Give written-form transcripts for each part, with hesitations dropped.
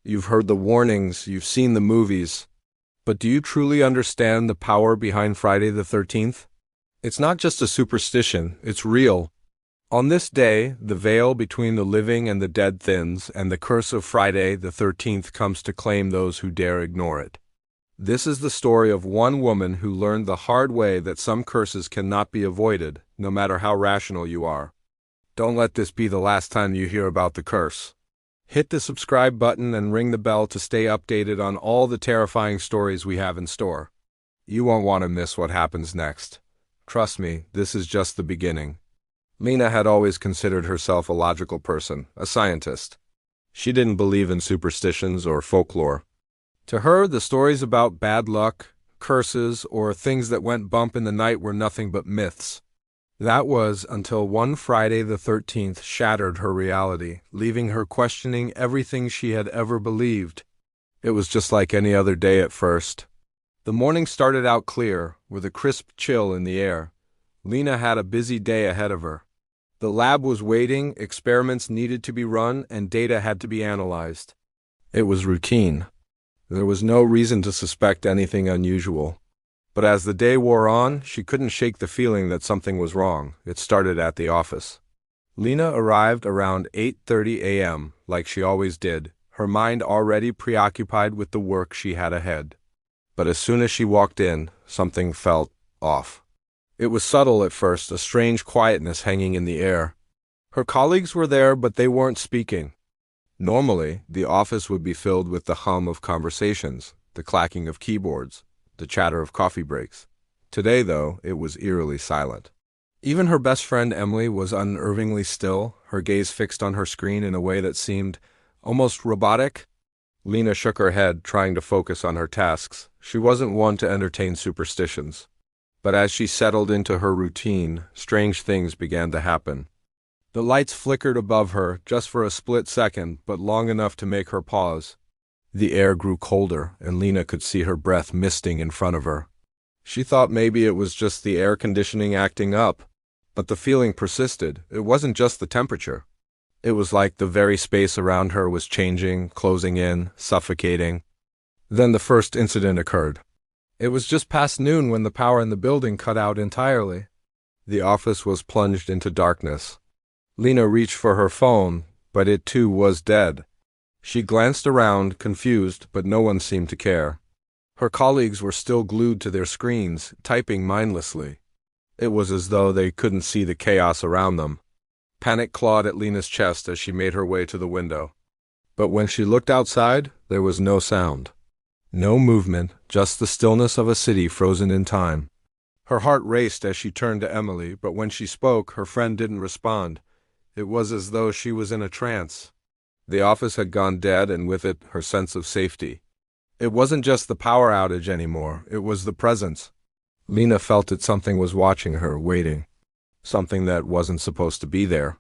You've heard the warnings, you've seen the movies. But do you truly understand the power behind Friday the 13th? It's not just a superstition, it's real. On this day, the veil between the living and the dead thins, and the curse of Friday the 13th comes to claim those who dare ignore it. This is the story of one woman who learned the hard way that some curses cannot be avoided, no matter how rational you are. Don't let this be the last time you hear about the curse. Hit the subscribe button and ring the bell to stay updated on all the terrifying stories we have in store. You won't want to miss what happens next. Trust me, this is just the beginning. Lena had always considered herself a logical person, a scientist. She didn't believe in superstitions or folklore. To her, the stories about bad luck, curses, or things that went bump in the night were nothing but myths. That was until one Friday the 13th shattered her reality, leaving her questioning everything she had ever believed. It was just like any other day at first. The morning started out clear, with a crisp chill in the air. Lena had a busy day ahead of her. The lab was waiting, experiments needed to be run, and data had to be analyzed. It was routine. There was no reason to suspect anything unusual. But as the day wore on, she couldn't shake the feeling that something was wrong. It started at the office. Lena arrived around 8:30 a.m., like she always did, her mind already preoccupied with the work she had ahead. But as soon as she walked in, something felt off. It was subtle at first, a strange quietness hanging in the air. Her colleagues were there, but they weren't speaking. Normally, the office would be filled with the hum of conversations, the clacking of keyboards, the chatter of coffee breaks. Today, though, it was eerily silent. Even her best friend Emily was unnervingly still, her gaze fixed on her screen in a way that seemed almost robotic. Lena shook her head, trying to focus on her tasks. She wasn't one to entertain superstitions. But as she settled into her routine, strange things began to happen. The lights flickered above her, just for a split second, but long enough to make her pause. The air grew colder, and Lena could see her breath misting in front of her. She thought maybe it was just the air conditioning acting up, but the feeling persisted. It wasn't just the temperature. It was like the very space around her was changing, closing in, suffocating. Then the first incident occurred. It was just past noon when the power in the building cut out entirely. The office was plunged into darkness. Lena reached for her phone, but it too was dead. She glanced around, confused, but no one seemed to care. Her colleagues were still glued to their screens, typing mindlessly. It was as though they couldn't see the chaos around them. Panic clawed at Lena's chest as she made her way to the window. But when she looked outside, there was no sound. No movement, just the stillness of a city frozen in time. Her heart raced as she turned to Emily, but when she spoke, her friend didn't respond. It was as though she was in a trance. The office had gone dead, and with it, her sense of safety. It wasn't just the power outage anymore, it was the presence. Lena felt that something was watching her, waiting. Something that wasn't supposed to be there.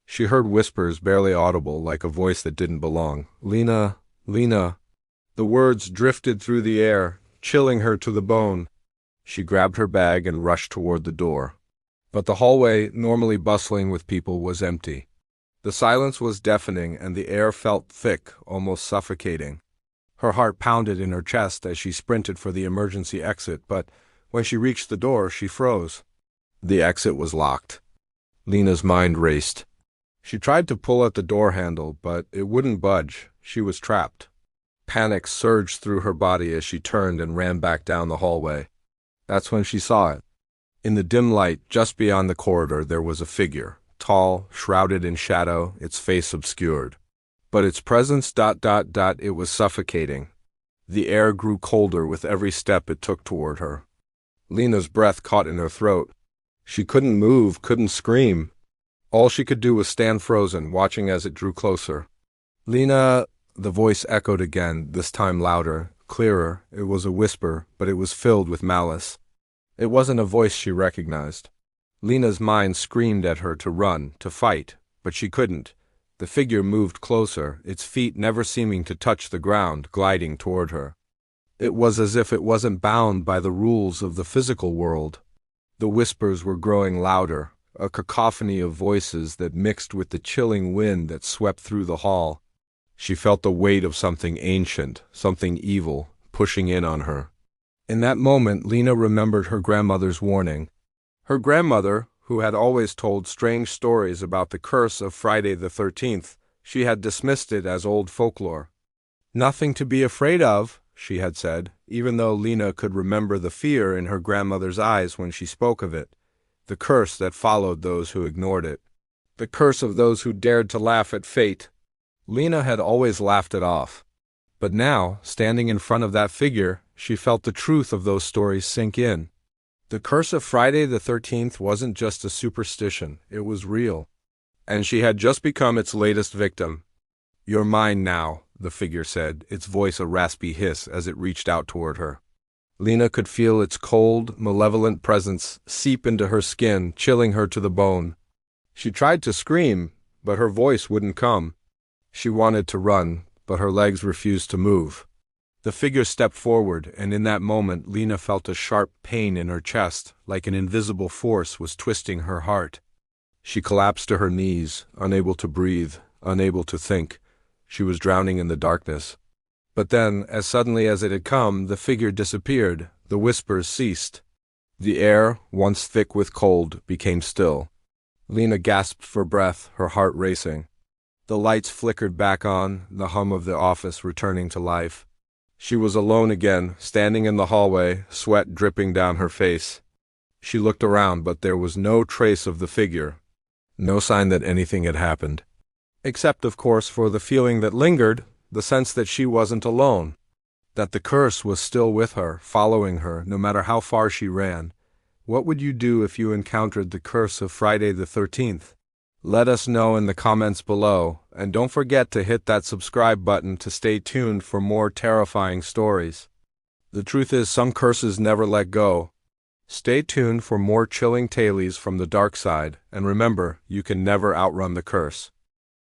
She heard whispers barely audible, like a voice that didn't belong. Lena, Lena. The words drifted through the air, chilling her to the bone. She grabbed her bag and rushed toward the door. But the hallway, normally bustling with people, was empty. The silence was deafening, and the air felt thick, almost suffocating. Her heart pounded in her chest as she sprinted for the emergency exit, but when she reached the door, she froze. The exit was locked. Lena's mind raced. She tried to pull at the door handle, but it wouldn't budge. She was trapped. Panic surged through her body as she turned and ran back down the hallway. That's when she saw it. In the dim light, just beyond the corridor, there was a figure, tall, shrouded in shadow, its face obscured. But its presence, it was suffocating. The air grew colder with every step it took toward her. Lena's breath caught in her throat. She couldn't move, couldn't scream. All she could do was stand frozen, watching as it drew closer. Lena, the voice echoed again, this time louder, clearer. It was a whisper, but it was filled with malice. It wasn't a voice she recognized. Lena's mind screamed at her to run, to fight, but she couldn't. The figure moved closer, its feet never seeming to touch the ground, gliding toward her. It was as if it wasn't bound by the rules of the physical world. The whispers were growing louder, a cacophony of voices that mixed with the chilling wind that swept through the hall. She felt the weight of something ancient, something evil, pushing in on her. In that moment, Lena remembered her grandmother's warning. Her grandmother, who had always told strange stories about the curse of Friday the 13th, she had dismissed it as old folklore. "Nothing to be afraid of," she had said, even though Lena could remember the fear in her grandmother's eyes when she spoke of it, the curse that followed those who ignored it, the curse of those who dared to laugh at fate. Lena had always laughed it off. But now, standing in front of that figure, she felt the truth of those stories sink in. The curse of Friday the 13th wasn't just a superstition, it was real. And she had just become its latest victim. "You're mine now," the figure said, its voice a raspy hiss as it reached out toward her. Lena could feel its cold, malevolent presence seep into her skin, chilling her to the bone. She tried to scream, but her voice wouldn't come. She wanted to run, but her legs refused to move. The figure stepped forward, and in that moment Lena felt a sharp pain in her chest, like an invisible force was twisting her heart. She collapsed to her knees, unable to breathe, unable to think. She was drowning in the darkness. But then, as suddenly as it had come, the figure disappeared. The whispers ceased. The air, once thick with cold, became still. Lena gasped for breath, her heart racing. The lights flickered back on, the hum of the office returning to life. She was alone again, standing in the hallway, sweat dripping down her face. She looked around, but there was no trace of the figure. No sign that anything had happened. Except, of course, for the feeling that lingered, the sense that she wasn't alone. That the curse was still with her, following her, no matter how far she ran. What would you do if you encountered the curse of Friday the 13th? Let us know in the comments below, and don't forget to hit that subscribe button to stay tuned for more terrifying stories. The truth is, some curses never let go. Stay tuned for more chilling tales from the dark side, and remember, you can never outrun the curse.